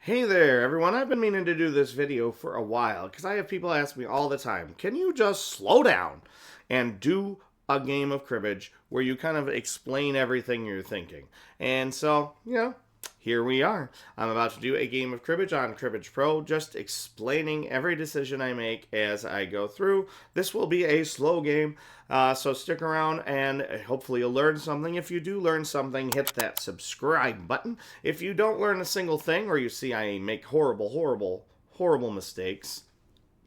Hey there, everyone. I've been meaning to do this video for a while because I have people ask me all the time, can you just slow down and do a game of cribbage where you kind of explain everything you're thinking? And so, here we are. I'm about to do a game of cribbage on Cribbage Pro, just explaining every decision I make as I go through. This will be a slow game, so stick around and hopefully you'll learn something. If you do learn something, hit that subscribe button. If you don't learn a single thing, or you see I make horrible mistakes,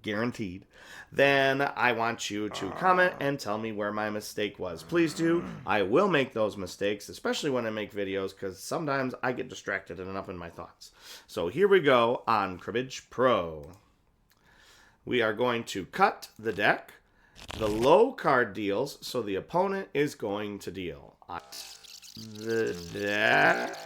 guaranteed, then I want you to comment and tell me where my mistake was. Please do. I will make those mistakes, especially when I make videos, because sometimes I get distracted and up in my thoughts. So here we go on Cribbage Pro. We are going to cut the deck. The low card deals, so the opponent is going to deal. The deck.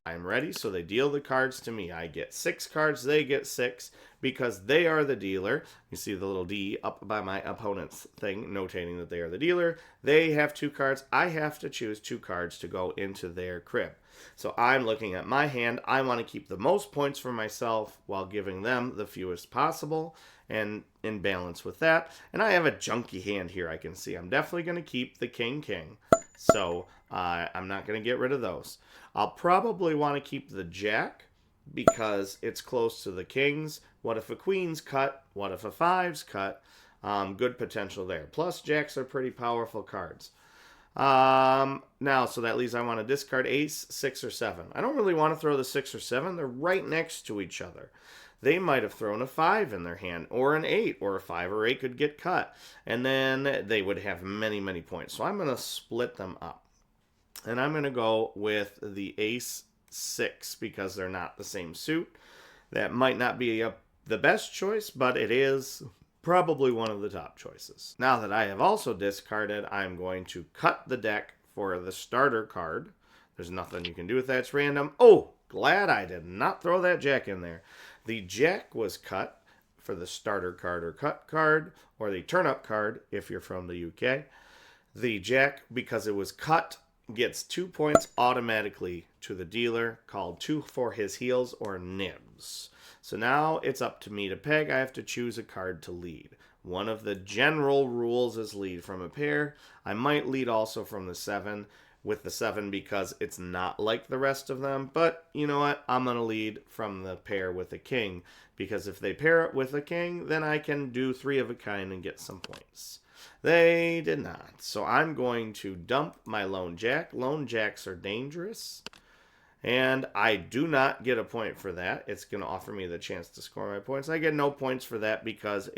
I'm ready, so they deal the cards to me. I get 6 cards, they get 6, because they are the dealer. You see the little D up by my opponent's thing, notating that they are the dealer. They have 2 cards. I have to choose 2 cards to go into their crib. So I'm looking at my hand. I want to keep the most points for myself while giving them the fewest possible, and in balance with that. And I have a junky hand here, I can see. I'm definitely going to keep the king. So I'm not going to get rid of those. I'll probably want to keep the jack because it's close to the kings. What if a queen's cut? What if a five's cut? Good potential there. Plus, jacks are pretty powerful cards. Now, so that leaves I want to discard ace, 6, or 7. I don't really want to throw the 6 or 7. They're right next to each other. They might have thrown a 5 in their hand, or an 8, or a 5 or 8 could get cut. And then they would have many points. So I'm going to split them up. And I'm going to go with the ace 6 because they're not the same suit. That might not be the best choice, but it is probably one of the top choices. Now that I have also discarded, I'm going to cut the deck for the starter card. There's nothing you can do with that. It's random. Oh, glad I did not throw that jack in there. The jack was cut for the starter card or cut card, or the turn-up card if you're from the UK. The jack, because it was cut, gets 2 points automatically to the dealer, called 2 for his heels or nibs. So now it's up to me to peg. I have to choose a card to lead. One of the general rules is lead from a pair. I might lead also from the 7 with the 7 because it's not like the rest of them. But you know what? I'm going to lead from the pair with a king because if they pair it with a king, then I can do 3 of a kind and get some points. They did not. So I'm going to dump my lone jack. Lone jacks are dangerous. And I do not get a point for that. It's going to offer me the chance to score my points. I get no points for that because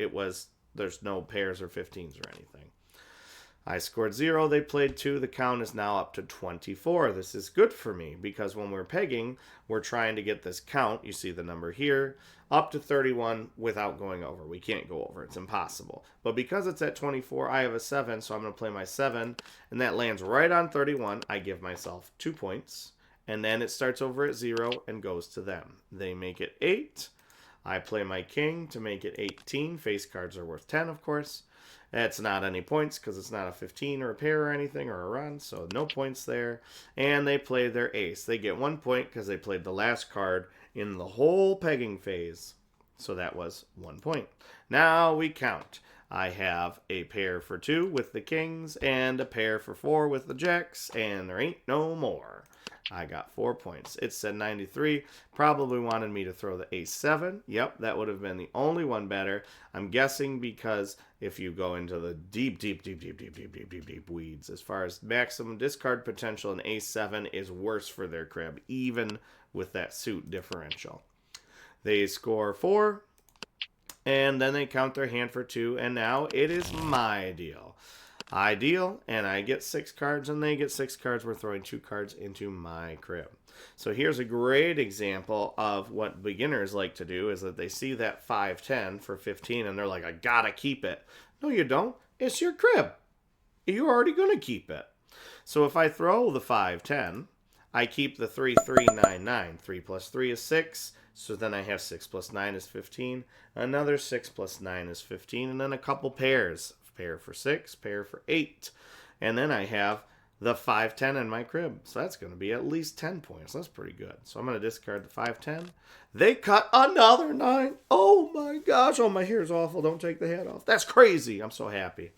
there's no pairs or 15s or anything. I scored 0. They played 2. The count is now up to 24. This is good for me because when we're pegging, we're trying to get this count. You see the number here, up to 31 without going over. We can't go over. It's impossible. But because it's at 24, I have a 7, so I'm going to play my 7, and that lands right on 31. I give myself 2 points, and then it starts over at 0 and goes to them. They make it 8. I play my king to make it 18. Face cards are worth 10, of course. That's not any points because it's not a 15 or a pair or anything or a run, so no points there. And they play their ace. They get 1 point because they played the last card in the whole pegging phase. So that was 1 point. Now we count. I have a pair for 2 with the kings and a pair for 4 with the jacks, and there ain't no more. I got 4 points. It said 93. Probably wanted me to throw the ace 7. Yep, that would have been the only one better. I'm guessing because if you go into the deep weeds, as far as maximum discard potential, an ace 7 is worse for their crib, even with that suit differential. They score 4, and then they count their hand for 2, and now it is my deal. I deal, and I get 6 cards, and they get 6 cards. We're throwing 2 cards into my crib. So here's a great example of what beginners like to do, is that they see that 5-10 for 15, and they're like, I gotta keep it. No, you don't. It's your crib. You're already going to keep it. So if I throw the 5-10, I keep the 3-3-9-9. 3 plus 3 is 6. So then I have 6 plus 9 is 15. Another 6 plus 9 is 15. And then a couple pairs. Pair for 6, pair for 8. And then I have the 5-10 in my crib. So that's going to be at least 10 points. That's pretty good. So I'm going to discard the 5-10. They cut another 9. Oh my gosh. Oh, my hair's awful. Don't take the hat off. That's crazy. I'm so happy.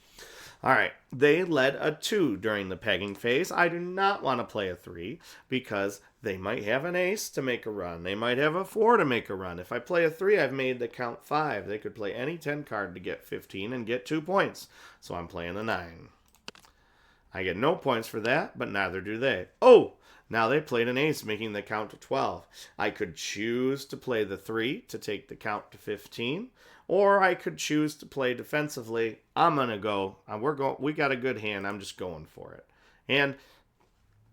All right. They led a 2 during the pegging phase. I do not want to play a 3 because they might have an ace to make a run. They might have a 4 to make a run. If I play a 3, I've made the count 5. They could play any 10 card to get 15 and get 2 points. So I'm playing the 9. I get no points for that, but neither do they. Oh, now they played an ace, making the count to 12. I could choose to play the 3 to take the count to 15, or I could choose to play defensively. I'm going to go. We got a good hand. I'm just going for it. And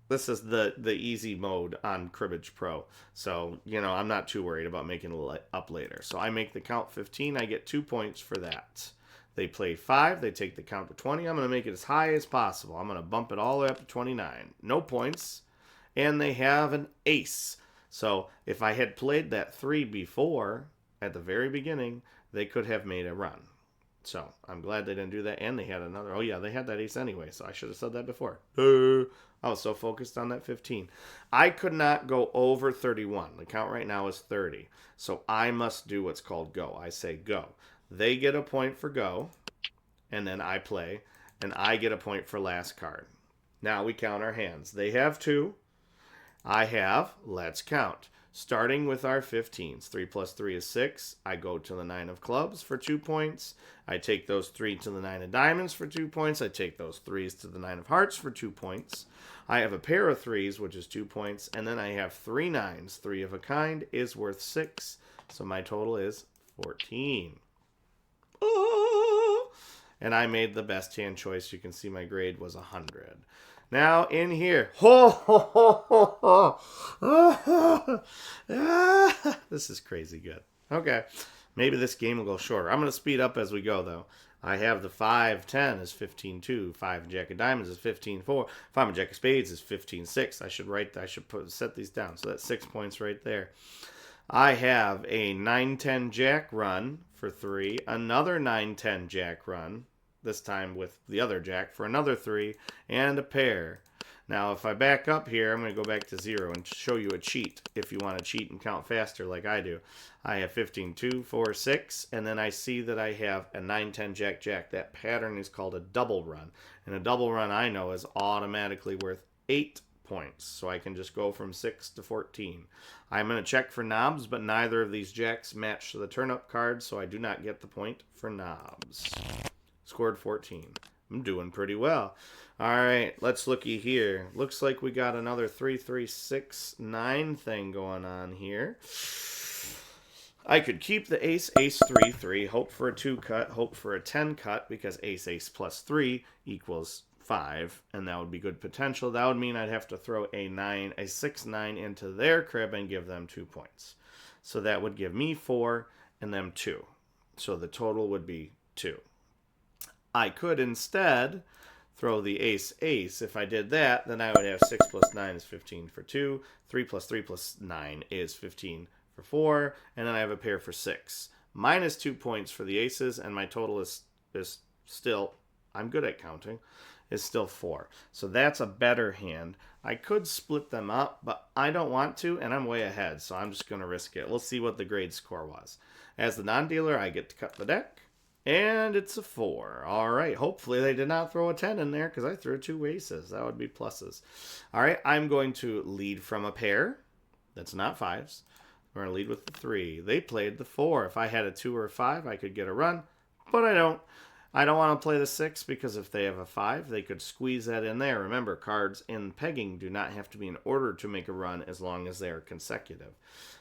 this is the easy mode on Cribbage Pro. So, I'm not too worried about making it up later. So I make the count 15. I get 2 points for that. They play 5. They take the count to 20. I'm going to make it as high as possible. I'm going to bump it all the way up to 29. No points. And they have an ace. So if I had played that 3 before, at the very beginning, they could have made a run. So I'm glad they didn't do that. And they had another. Oh, yeah, they had that ace anyway. So I should have said that before. I was so focused on that 15. I could not go over 31. The count right now is 30. So I must do what's called go. I say go. They get a point for go, and then I play, and I get a point for last card. Now we count our hands. They have 2. I have, let's count. Starting with our 15s. 3 plus 3 is 6. I go to the 9 of clubs for 2 points. I take those 3 to the 9 of diamonds for 2 points. I take those 3s to the 9 of hearts for 2 points. I have a pair of 3s, which is 2 points. And then I have 3 9s. 3 of a kind is worth 6. So my total is 14. And I made the best hand choice. You can see my grade was 100. Now in here, this is crazy good. Okay, maybe this game will go shorter. I'm going to speed up as we go though. I have the 5-10 is 15-2. 5 Jack of Diamonds is 15-4. 5 Jack of Spades is 15-6. I should set these down. So that's 6 points right there. I have a 9-10 Jack run for 3, another 9-10 Jack run, this time with the other Jack for another 3, and a pair. Now, if I back up here, I'm going to go back to 0 and show you a cheat if you want to cheat and count faster like I do. I have 15-2, 4, 6, and then I see that I have a 9-10 Jack Jack. That pattern is called a double run, and a double run I know is automatically worth 8 points, so I can just go from 6 to 14. I'm going to check for knobs, but neither of these jacks match the turn-up card, so I do not get the point for knobs. Scored 14. I'm doing pretty well. All right, let's looky here. Looks like we got another 3, 3, 6, 9 thing going on here. I could keep the ace, ace, 3, 3, hope for a 2 cut, hope for a 10 cut, because ace, ace plus 3 equals 5, and that would be good potential. That would mean I'd have to throw a 6, 9 into their crib and give them 2 points. So that would give me 4 and them 2. So the total would be 2. I could instead throw the ace, ace. If I did that, then I would have 6 plus 9 is 15 for 2. 3 plus 9 is 15 for 4. And then I have a pair for 6. Minus 2 points for the aces, and my total is still, I'm good at counting, is still 4. So that's a better hand. I could split them up, but I don't want to, and I'm way ahead, so I'm just going to risk it. We'll see what the grade score was. As the non-dealer, I get to cut the deck, and it's a 4. All right, hopefully they did not throw a 10 in there, because I threw 2 aces. That would be pluses. All right, I'm going to lead from a pair. That's not 5s. We're going to lead with the 3. They played the 4. If I had a 2 or a 5, I could get a run, but I don't. I don't want to play the 6 because if they have a 5, they could squeeze that in there. Remember, cards in pegging do not have to be in order to make a run as long as they are consecutive.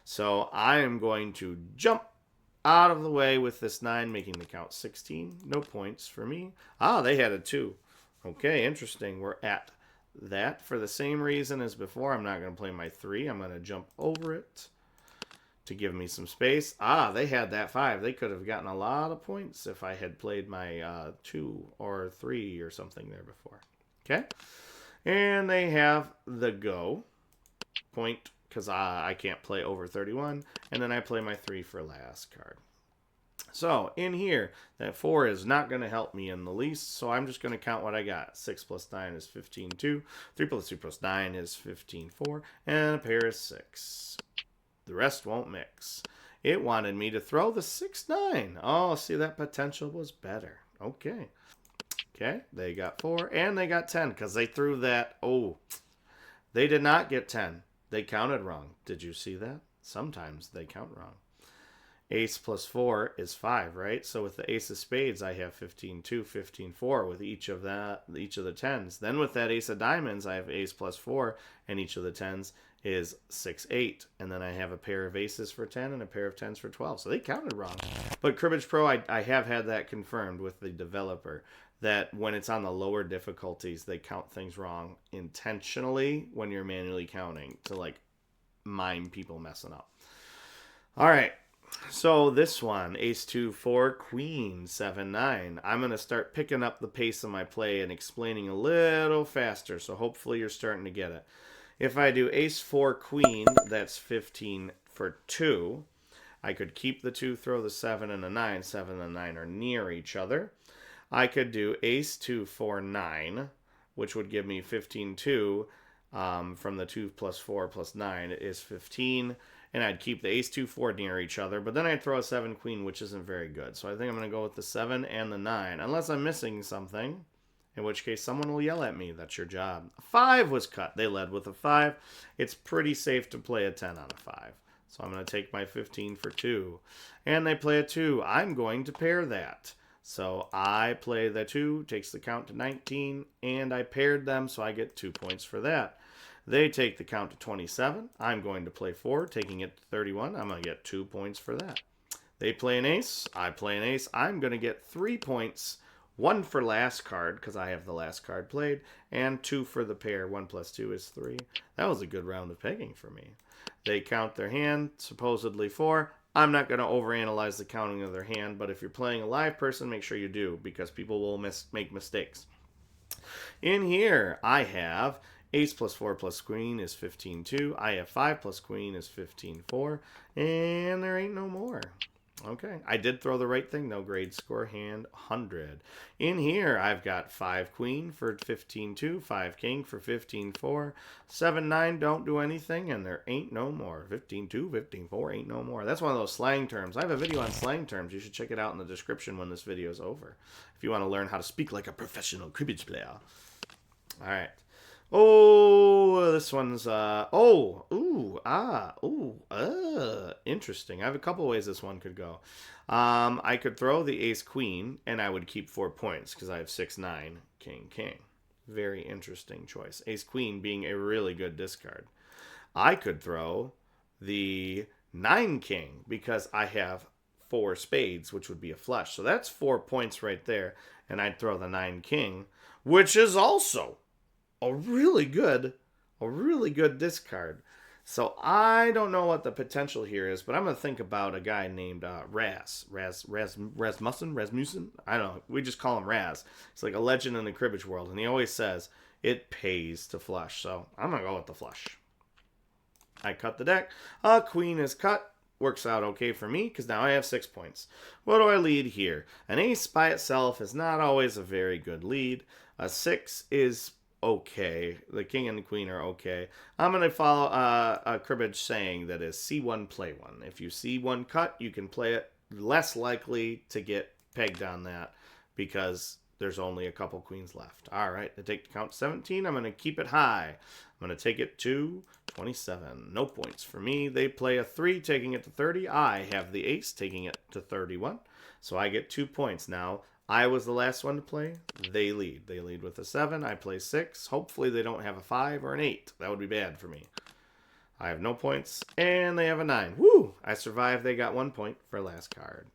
So I am going to jump out of the way with this 9, making the count 16. No points for me. Ah, they had a 2. Okay, interesting. We're at that. For the same reason as before, I'm not going to play my 3. I'm going to jump over it to give me some space. Ah, they had that 5. They could have gotten a lot of points if I had played my 2 or 3 or something there before. Okay? And they have the go point because I can't play over 31. And then I play my 3 for last card. So in here, that 4 is not going to help me in the least, so I'm just going to count what I got. 6 plus 9 is 15, 2. 3 plus 2 plus 9 is 15, 4. And a pair is 6. The rest won't mix. It wanted me to throw the 6, 9. Oh, see, that potential was better. Okay. Okay, they got 4, and they got 10, because they threw that. Oh, they did not get 10. They counted wrong. Did you see that? Sometimes they count wrong. Ace plus 4 is 5, right? So with the ace of spades, I have 15, 2, 15, 4 with each of the 10s. Then with that ace of diamonds, I have ace plus 4, and each of the 10s is 6, 8. And then I have a pair of aces for 10 and a pair of 10s for 12. So they counted wrong. But Cribbage Pro, I have had that confirmed with the developer, that when it's on the lower difficulties, they count things wrong intentionally when you're manually counting to, like, mime people messing up. All right. So this one, ace 2, 4, queen, 7, 9. I'm going to start picking up the pace of my play and explaining a little faster, so hopefully you're starting to get it. If I do ace 4, queen, that's 15 for 2. I could keep the 2, throw the 7 and the 9. 7 and 9 are near each other. I could do ace 2, 4, 9, which would give me 15, 2. From the 2 plus 4 plus 9 is 15. And I'd keep the ace 2, 4 near each other. But then I'd throw a 7 queen, which isn't very good. So I think I'm going to go with the 7 and the 9. Unless I'm missing something. In which case someone will yell at me. That's your job. A 5 was cut. They led with a 5. It's pretty safe to play a 10 on a 5. So I'm going to take my 15 for 2. And they play a 2. I'm going to pair that. So I play the 2. Takes the count to 19. And I paired them. So I get 2 points for that. They take the count to 27. I'm going to play 4, taking it to 31. I'm going to get 2 points for that. They play an ace. I play an ace. I'm going to get 3 points. 1 for last card, because I have the last card played, and 2 for the pair. 1 plus 2 is 3. That was a good round of pegging for me. They count their hand, supposedly 4. I'm not going to overanalyze the counting of their hand, but if you're playing a live person, make sure you do, because people will make mistakes. In here, I have ace plus 4 plus queen is 15, 2. I have 5 plus queen is 15, 4. And there ain't no more. Okay, I did throw the right thing. No grade score hand 100. In here, I've got 5 queen for 15, 2. 5 king for 15, 4. 7, 9 don't do anything, and there ain't no more. 15, 2, 15, 4 ain't no more. That's one of those slang terms. I have a video on slang terms. You should check it out in the description when this video is over, if you want to learn how to speak like a professional cribbage player. All right. Oh, this one's, interesting. I have a couple ways this one could go. I could throw the ace queen, and I would keep 4 points, because I have 6, 9, king, king. Very interesting choice. Ace queen being a really good discard. I could throw the 9 king, because I have 4 spades, which would be a flush. So that's 4 points right there, and I'd throw the 9 king, which is also a really good discard. So I don't know what the potential here is, but I'm going to think about a guy named Rasmussen. I don't know. We just call him Raz. It's like a legend in the cribbage world, and he always says it pays to flush. So I'm going to go with the flush. I cut the deck. Queen is cut. Works out okay for me, because now I have 6 points. What do I lead here? An ace by itself is not always a very good lead. A 6 is okay. The king and the queen are okay. I'm going to follow a cribbage saying that is see one, play one. If you see one cut, you can play it. Less likely to get pegged on that because there's only a couple queens left. All right, to take the count 17, I'm going to keep it high. I'm going to take it to 27. No points for me. They play a 3, taking it to 30. I have the ace, taking it to 31. So I get 2 points now. I was the last one to play. They lead. They lead with a 7. I play 6. Hopefully they don't have a 5 or an 8. That would be bad for me. I have no points. And they have a 9. Woo! I survived. They got 1 point for last card.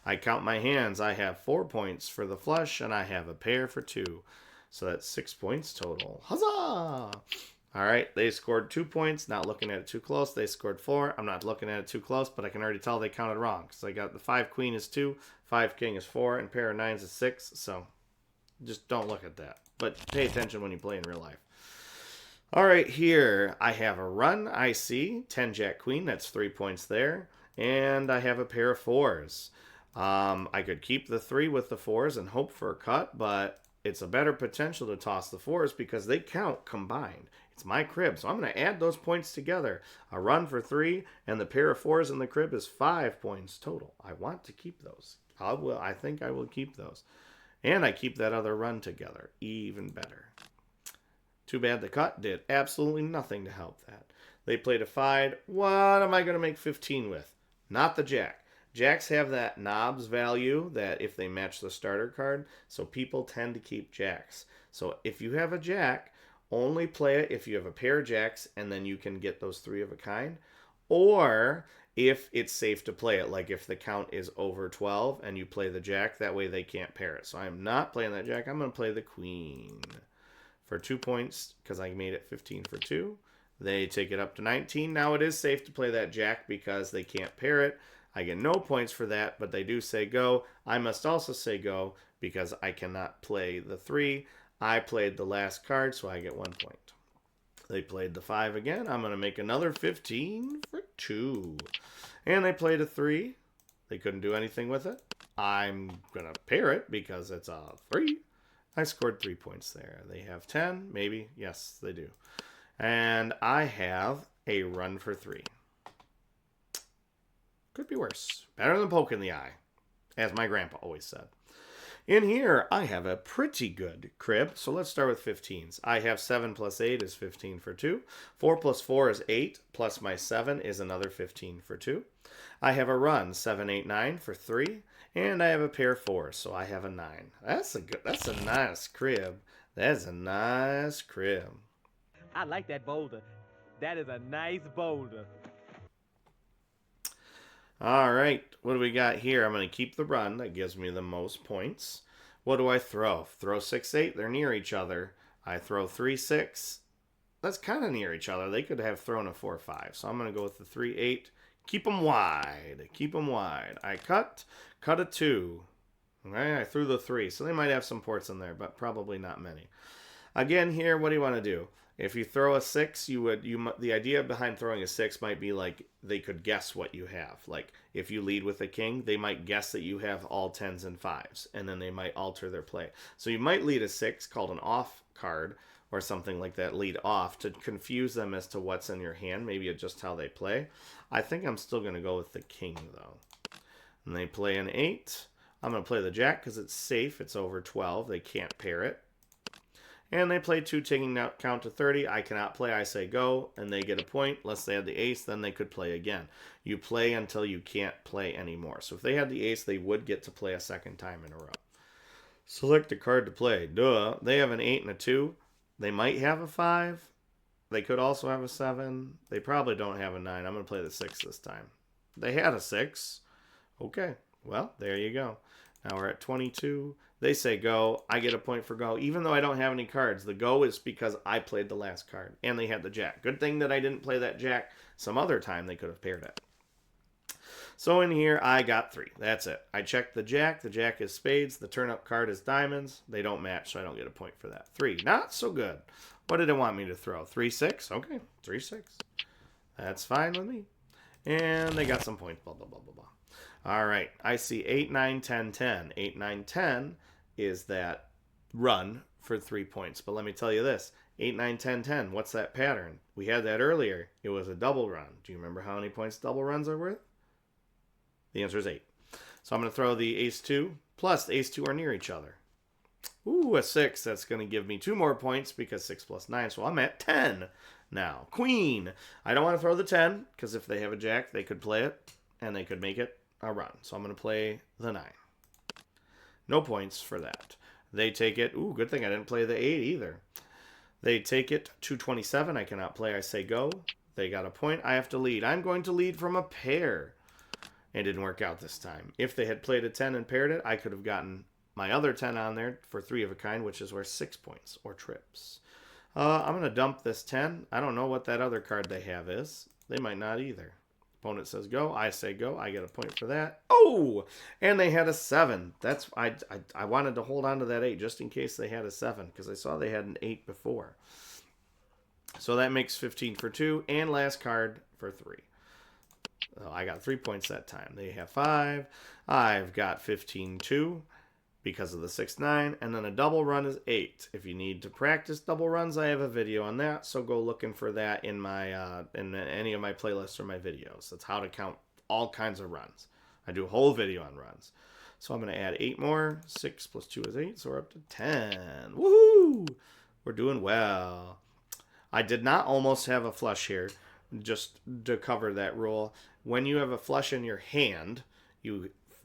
I count my hands. I have 4 points for the flush, and I have a pair for 2. So that's 6 points total. Huzzah! All right, they scored 2 points. Not looking at it too close. They scored 4. I'm not looking at it too close, but I can already tell they counted wrong. Because I got the 5 queen is 2, 5 king is 4, and pair of 9s is 6. So just don't look at that. But pay attention when you play in real life. All right, here I have a run. I see 10 jack queen. That's 3 points there. And I have a pair of 4s. I could keep the 3 with the 4s and hope for a cut, but it's a better potential to toss the 4s because they count combined. It's my crib, so I'm going to add those points together. A run for 3, and the pair of 4s in the crib is 5 points total. I want to keep those. I think I will keep those. And I keep that other run together. Even better. Too bad the cut did absolutely nothing to help that. They played a 5. What am I going to make 15 with? Not the jack. Jacks have that knobs value that if they match the starter card, so people tend to keep jacks. So if you have a jack, only play it if you have a pair of jacks, and then you can get those 3 of a kind. Or if it's safe to play it, like if the count is over 12 and you play the jack, that way they can't pair it. So I'm not playing that jack. I'm going to play the queen for 2 points because I made it 15 for 2. They take it up to 19. Now it is safe to play that jack because they can't pair it. I get no points for that, but they do say go. I must also say go because I cannot play the 3. I played the last card, so I get 1 point. They played the 5 again. I'm going to make another 15 for 2. And they played a 3. They couldn't do anything with it. I'm going to pair it because it's a 3. I scored 3 points there. They have 10, maybe. Yes, they do. And I have a run for 3. Could be worse. Better than poke in the eye, as my grandpa always said. In here, I have a pretty good crib. So let's start with 15s. I have 7 plus 8 is 15 for 2. 4 plus 4 is 8, plus my 7 is another 15 for 2. I have a run, 7, 8, 9 for 3. And I have a pair of 4, so I have a 9. That's a nice crib. That's a nice crib. I like that boulder. That is a nice boulder. All right, what do we got here? I'm going to keep the run. That gives me the most points. What do I throw? Throw 6, 8. They're near each other. I throw 3, 6. That's kind of near each other. They could have thrown a 4, 5. So I'm going to go with the 3, 8. Keep them wide. Keep them wide. I cut a 2. Okay, I threw the 3. So they might have some ports in there, but probably not many. Again here, what do you want to do? If you throw a 6, the idea behind throwing a 6 might be like they could guess what you have. Like if you lead with a king, they might guess that you have all 10s and 5s, and then they might alter their play. So you might lead a 6 called an off card or something like that, lead off, to confuse them as to what's in your hand, maybe just how they play. I think I'm still going to go with the king though. And they play an 8. I'm going to play the jack because it's safe. It's over 12. They can't pair it. And they play 2, taking count to 30. I cannot play. I say go, and they get a point. Unless they had the ace, then they could play again. You play until you can't play anymore. So if they had the ace, they would get to play a second time in a row. Select a card to play. Duh. They have an 8 and a 2. They might have a 5. They could also have a 7. They probably don't have a 9. I'm going to play the 6 this time. They had a 6. Okay. Well, there you go. Now we're at 22. They say go. I get a point for go. Even though I don't have any cards, the go is because I played the last card. And they had the jack. Good thing that I didn't play that jack some other time. They could have paired it. So in here, I got 3. That's it. I checked the jack. The jack is spades. The turn-up card is diamonds. They don't match, so I don't get a point for that. 3. Not so good. What did it want me to throw? 3, 6? Okay. 3, 6. That's fine with me. And they got some points. Blah, blah, blah, blah, blah. All right, I see 8, 9, 10, 10. 8, 9, 10 is that run for 3 points. But let me tell you this, 8, 9, 10, 10, what's that pattern? We had that earlier. It was a double run. Do you remember how many points double runs are worth? The answer is 8. So I'm going to throw the ace 2, plus the ace 2 are near each other. Ooh, a 6. That's going to give me 2 more points because 6 plus 9. So I'm at 10 now. Queen. I don't want to throw the 10 because if they have a jack, they could play it and they could make it a run. So I'm going to play the 9. No points for that. They take it. Ooh, good thing I didn't play the 8 either. They take it to 27. I cannot play. I say go. They got a point. I have to lead. I'm going to lead from a pair. It didn't work out this time. If they had played a 10 and paired it, I could have gotten my other 10 on there for 3 of a kind, which is worth 6 points or trips. I'm going to dump this 10. I don't know what that other card they have is. They might not either. Opponent says go. I say go. I get a point for that. Oh! And they had a 7. That's I wanted to hold on to that 8 just in case they had a 7 because I saw they had an 8 before. So that makes 15 for 2 and last card for 3. Oh, I got 3 points that time. They have 5. I've got 15-2 because of the 6-9. And then a double run is 8. If you need to practice double runs, I have a video on that. So go looking for that in my in any of my playlists or my videos. That's how to count all kinds of runs. I do a whole video on runs. So I'm going to add 8 more. 6 plus 2 is 8, so we're up to 10. Woohoo! We're doing well. I did not almost have a flush here, just to cover that rule. When you have a flush in your hand,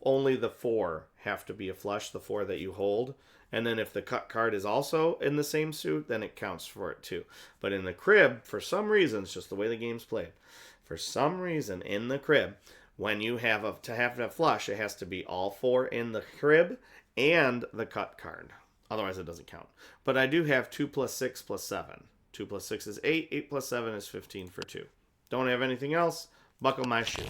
only the 4 have to be a flush, the 4 that you hold. And then if the cut card is also in the same suit, then it counts for it too. But in the crib, for some reason, it's just the way the game's played. For some reason, in the crib, when you have a flush, it has to be all 4 in the crib and the cut card. Otherwise, it doesn't count. But I do have 2 plus 6 plus 7. 2 plus 6 is 8. 8 plus 7 is 15 for 2. Don't have anything else. Buckle my shoe.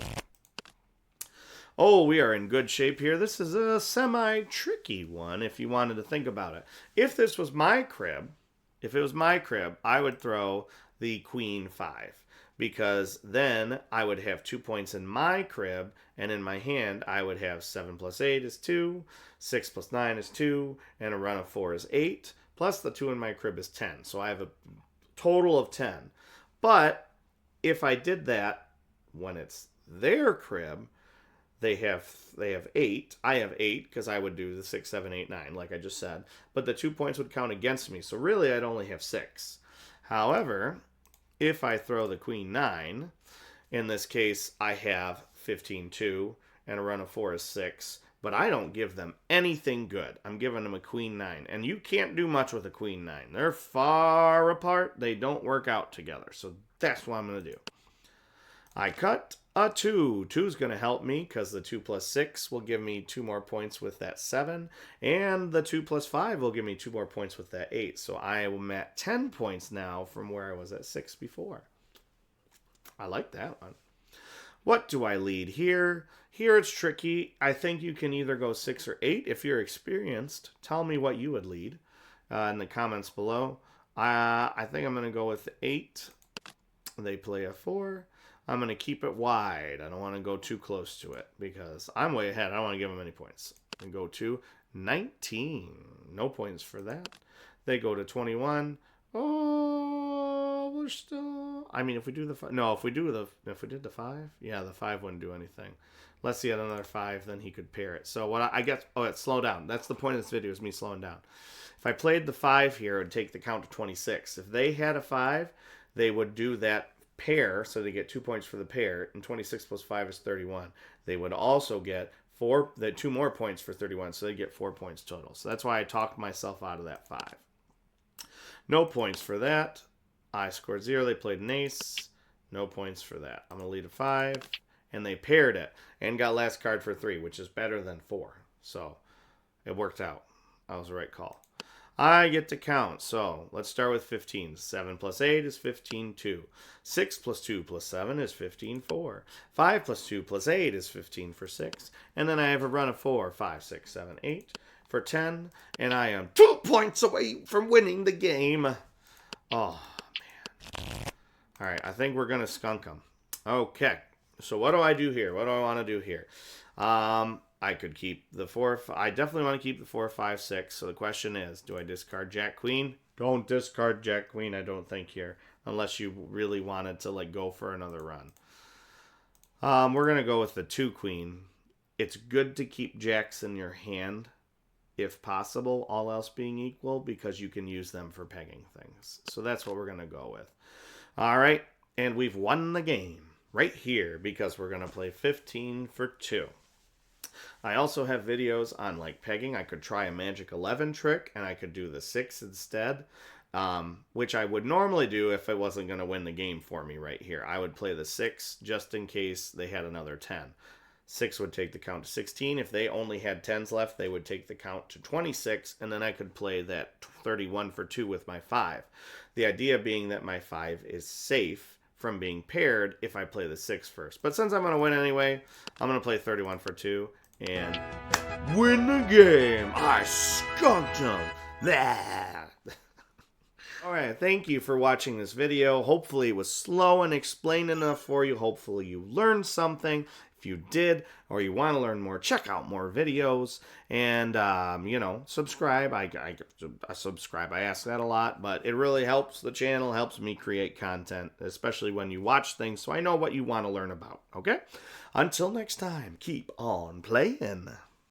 Oh, we are in good shape here. This is a semi-tricky one if you wanted to think about it. If this was my crib, I would throw the queen 5. Because then I would have 2 points in my crib, and in my hand I would have 7 plus 8 is 2, 6 plus 9 is 2, and a run of 4 is 8, plus the 2 in my crib is 10. So I have a total of 10. But if I did that when it's their crib, they have 8. I have 8 because I would do the 6, 7, 8, 9 like I just said. But the 2 points would count against me. So really I'd only have 6. However, if I throw the queen 9, in this case, I have 15-2, and a run of 4 is 6, but I don't give them anything good. I'm giving them a queen 9, and you can't do much with a queen 9. They're far apart. They don't work out together, so that's what I'm going to do. I cut a 2. 2 is going to help me because the 2 plus 6 will give me 2 more points with that 7. And the 2 plus 5 will give me 2 more points with that 8. So I am at 10 points now from where I was at 6 before. I like that one. What do I lead here? Here it's tricky. I think you can either go 6 or 8. If you're experienced, tell me what you would lead in the comments below. I think I'm going to go with 8. They play a 4. I'm going to keep it wide. I don't want to go too close to it because I'm way ahead. I don't want to give them any points. And go to 19. No points for that. They go to 21. Oh, we're still... I mean, if we do the... No, if we did the 5, yeah, the 5 wouldn't do anything. Let's see another 5, then he could pair it. So what I guess... Oh, it's slow down. That's the point of this video, is me slowing down. If I played the 5 here, it would take the count to 26. If they had a 5, they would do that pair, so they get 2 points for the pair, and 26 plus 5 is 31. They would also get 2 more points for 31, so they get 4 points total. So that's why I talked myself out of that 5. No points for that. I scored 0. They played an ace. No points for that. I'm going to lead a 5, and they paired it and got last card for 3, which is better than 4. So it worked out. That was the right call. I get to count. So let's start with 15. 7 plus 8 is 15-2. 6 plus 2 plus 7 is 15-4. 5 plus 2 plus 8 is 15 for 6. And then I have a run of 4. 5, 6, 7, 8 for 10. And I am 2 points away from winning the game. Oh, man. All right, I think we're going to skunk them. Okay, so what do I do here? What do I want to do here? I could keep the 4. I definitely want to keep the 4, 5, 6. So the question is, do I discard Jack Queen? Don't discard Jack Queen, I don't think, here. Unless you really wanted to like go for another run. We're going to go with the 2 Queen. It's good to keep Jacks in your hand, if possible, all else being equal, because you can use them for pegging things. So that's what we're going to go with. All right, and we've won the game right here because we're going to play 15 for 2. I also have videos on like pegging. I could try a Magic 11 trick and I could do the 6 instead, which I would normally do if it wasn't going to win the game for me right here. I would play the 6 just in case they had another 10. 6 would take the count to 16. If they only had 10s left, they would take the count to 26, and then I could play that 31 for 2 with my 5. The idea being that my 5 is safe from being paired if I play the 6 first. But since I'm going to win anyway, I'm going to play 31 for 2 and win the game. I skunked him. All right, thank you for watching this video. Hopefully it was slow and explained enough for you. Hopefully you learned something. If you did, or you want to learn more, check out more videos. And, subscribe. I subscribe. I ask that a lot, but it really helps the channel, helps me create content, especially when you watch things, so I know what you want to learn about, okay? Until next time, keep on playing.